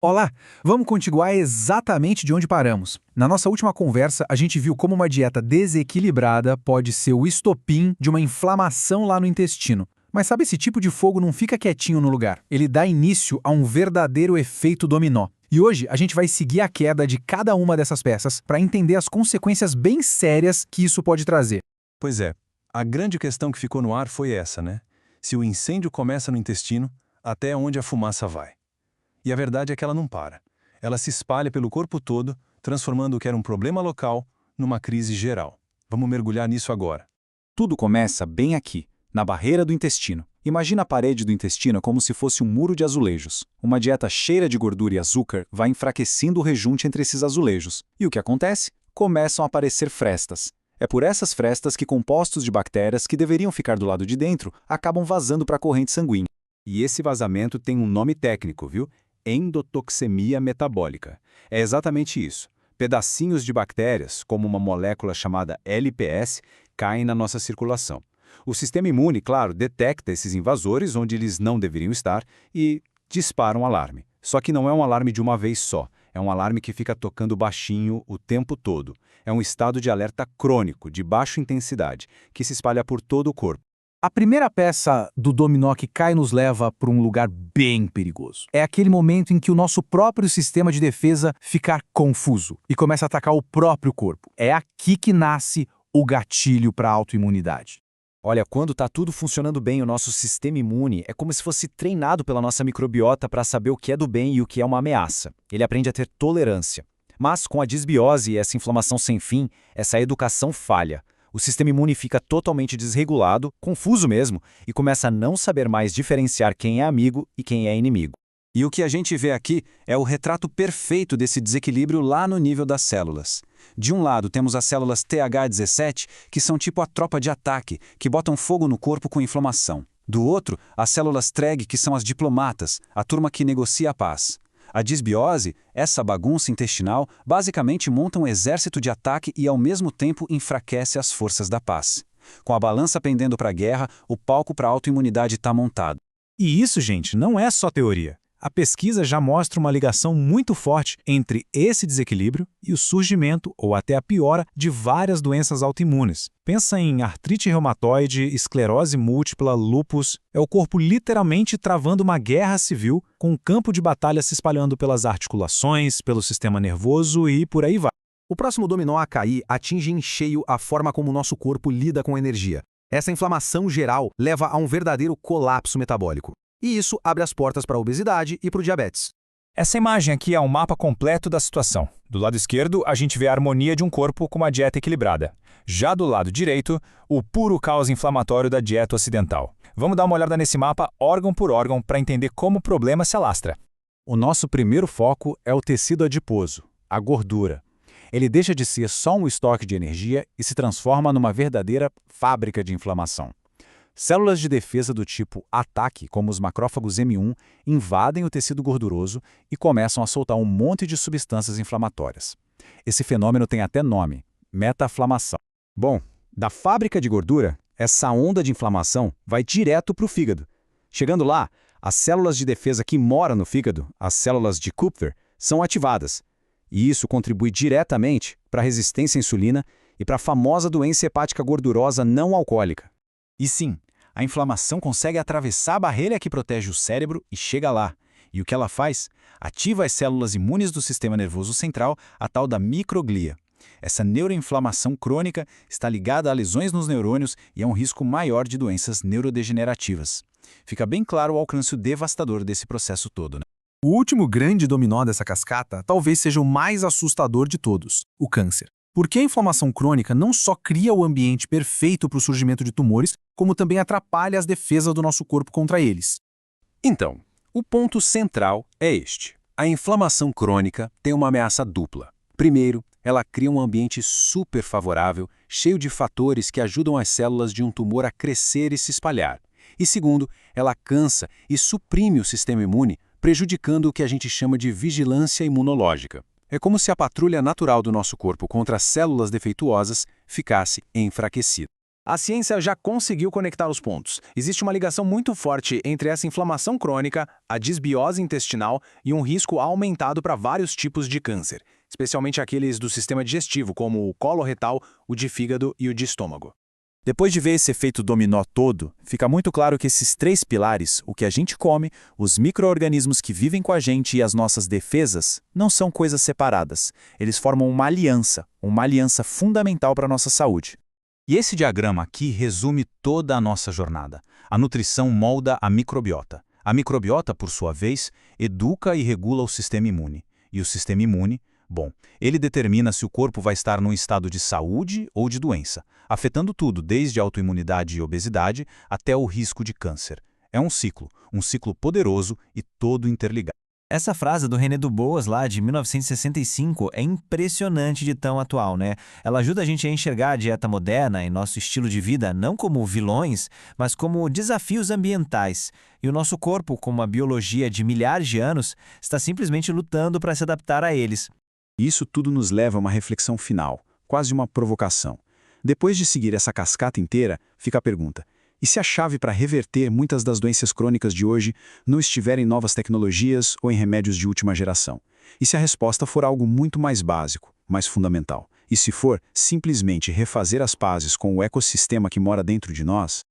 Olá, vamos continuar exatamente de onde paramos. Na nossa última conversa, a gente viu como uma dieta desequilibrada pode ser o estopim de uma inflamação lá no intestino. Mas sabe, esse tipo de fogo não fica quietinho no lugar. Ele dá início a um verdadeiro efeito dominó. E hoje a gente vai seguir a queda de cada uma dessas peças para entender as consequências bem sérias que isso pode trazer. Pois é, a grande questão que ficou no ar foi essa, né? Se o incêndio começa no intestino, até onde a fumaça vai? E a verdade é que ela não para. Ela se espalha pelo corpo todo, transformando o que era um problema local numa crise geral. Vamos mergulhar nisso agora. Tudo começa bem aqui, na barreira do intestino. Imagina a parede do intestino como se fosse um muro de azulejos. Uma dieta cheia de gordura e açúcar vai enfraquecendo o rejunte entre esses azulejos. E o que acontece? Começam a aparecer frestas. É por essas frestas que compostos de bactérias que deveriam ficar do lado de dentro acabam vazando para a corrente sanguínea. E esse vazamento tem um nome técnico, viu? Endotoxemia metabólica. É exatamente isso. Pedacinhos de bactérias, como uma molécula chamada LPS, caem na nossa circulação. O sistema imune, claro, detecta esses invasores onde eles não deveriam estar e dispara um alarme. Só que não é um alarme de uma vez só. É um alarme que fica tocando baixinho o tempo todo. É um estado de alerta crônico, de baixa intensidade, que se espalha por todo o corpo. A primeira peça do dominó que cai nos leva para um lugar bem perigoso. É aquele momento em que o nosso próprio sistema de defesa fica confuso e começa a atacar o próprio corpo. É aqui que nasce o gatilho para a autoimunidade. Olha, quando está tudo funcionando bem, o nosso sistema imune é como se fosse treinado pela nossa microbiota para saber o que é do bem e o que é uma ameaça. Ele aprende a ter tolerância. Mas com a disbiose e essa inflamação sem fim, essa educação falha. O sistema imune fica totalmente desregulado, confuso mesmo, e começa a não saber mais diferenciar quem é amigo e quem é inimigo. E o que a gente vê aqui é o retrato perfeito desse desequilíbrio lá no nível das células. De um lado temos as células TH17, que são tipo a tropa de ataque, que botam fogo no corpo com inflamação. Do outro, as células TREG, que são as diplomatas, a turma que negocia a paz. A disbiose, essa bagunça intestinal, basicamente monta um exército de ataque e ao mesmo tempo enfraquece as forças da paz. Com a balança pendendo para a guerra, o palco para a autoimunidade está montado. E isso, gente, não é só teoria. A pesquisa já mostra uma ligação muito forte entre esse desequilíbrio e o surgimento, ou até a piora, de várias doenças autoimunes. Pensa em artrite reumatoide, esclerose múltipla, lúpus. É o corpo literalmente travando uma guerra civil, com um campo de batalha se espalhando pelas articulações, pelo sistema nervoso e por aí vai. O próximo dominó a cair atinge em cheio a forma como o nosso corpo lida com a energia. Essa inflamação geral leva a um verdadeiro colapso metabólico. E isso abre as portas para a obesidade e para o diabetes. Essa imagem aqui é um mapa completo da situação. Do lado esquerdo, a gente vê a harmonia de um corpo com uma dieta equilibrada. Já do lado direito, o puro caos inflamatório da dieta ocidental. Vamos dar uma olhada nesse mapa órgão por órgão para entender como o problema se alastra. O nosso primeiro foco é o tecido adiposo, a gordura. Ele deixa de ser só um estoque de energia e se transforma numa verdadeira fábrica de inflamação. Células de defesa do tipo ataque, como os macrófagos M1, invadem o tecido gorduroso e começam a soltar um monte de substâncias inflamatórias. Esse fenômeno tem até nome, metaflamação. Bom, da fábrica de gordura, essa onda de inflamação vai direto para o fígado. Chegando lá, as células de defesa que moram no fígado, as células de Kupffer, são ativadas. E isso contribui diretamente para a resistência à insulina e para a famosa doença hepática gordurosa não alcoólica. E sim, a inflamação consegue atravessar a barreira que protege o cérebro e chega lá. E o que ela faz? Ativa as células imunes do sistema nervoso central, a tal da microglia. Essa neuroinflamação crônica está ligada a lesões nos neurônios e a um risco maior de doenças neurodegenerativas. Fica bem claro o alcance devastador desse processo todo, né? O último grande dominó dessa cascata talvez seja o mais assustador de todos, o câncer. Porque a inflamação crônica não só cria o ambiente perfeito para o surgimento de tumores, como também atrapalha as defesas do nosso corpo contra eles. Então, o ponto central é este. A inflamação crônica tem uma ameaça dupla. Primeiro, ela cria um ambiente super favorável, cheio de fatores que ajudam as células de um tumor a crescer e se espalhar. E segundo, ela cansa e suprime o sistema imune, prejudicando o que a gente chama de vigilância imunológica. É como se a patrulha natural do nosso corpo contra as células defeituosas ficasse enfraquecida. A ciência já conseguiu conectar os pontos. Existe uma ligação muito forte entre essa inflamação crônica, a disbiose intestinal e um risco aumentado para vários tipos de câncer, especialmente aqueles do sistema digestivo, como o coloretal, o de fígado e o de estômago. Depois de ver esse efeito dominó todo, fica muito claro que esses três pilares, o que a gente come, os micro-organismos que vivem com a gente e as nossas defesas, não são coisas separadas. Eles formam uma aliança fundamental para a nossa saúde. E esse diagrama aqui resume toda a nossa jornada. A nutrição molda a microbiota. A microbiota, por sua vez, educa e regula o sistema imune. E o sistema imune, bom, ele determina se o corpo vai estar num estado de saúde ou de doença, afetando tudo, desde a autoimunidade e obesidade até o risco de câncer. É um ciclo poderoso e todo interligado. Essa frase do René Dubos, lá de 1965, é impressionante de tão atual, né? Ela ajuda a gente a enxergar a dieta moderna e nosso estilo de vida não como vilões, mas como desafios ambientais. E o nosso corpo, com uma biologia de milhares de anos, está simplesmente lutando para se adaptar a eles. Isso tudo nos leva a uma reflexão final, quase uma provocação. Depois de seguir essa cascata inteira, fica a pergunta: e se a chave para reverter muitas das doenças crônicas de hoje não estiver em novas tecnologias ou em remédios de última geração? E se a resposta for algo muito mais básico, mais fundamental? E se for simplesmente refazer as pazes com o ecossistema que mora dentro de nós?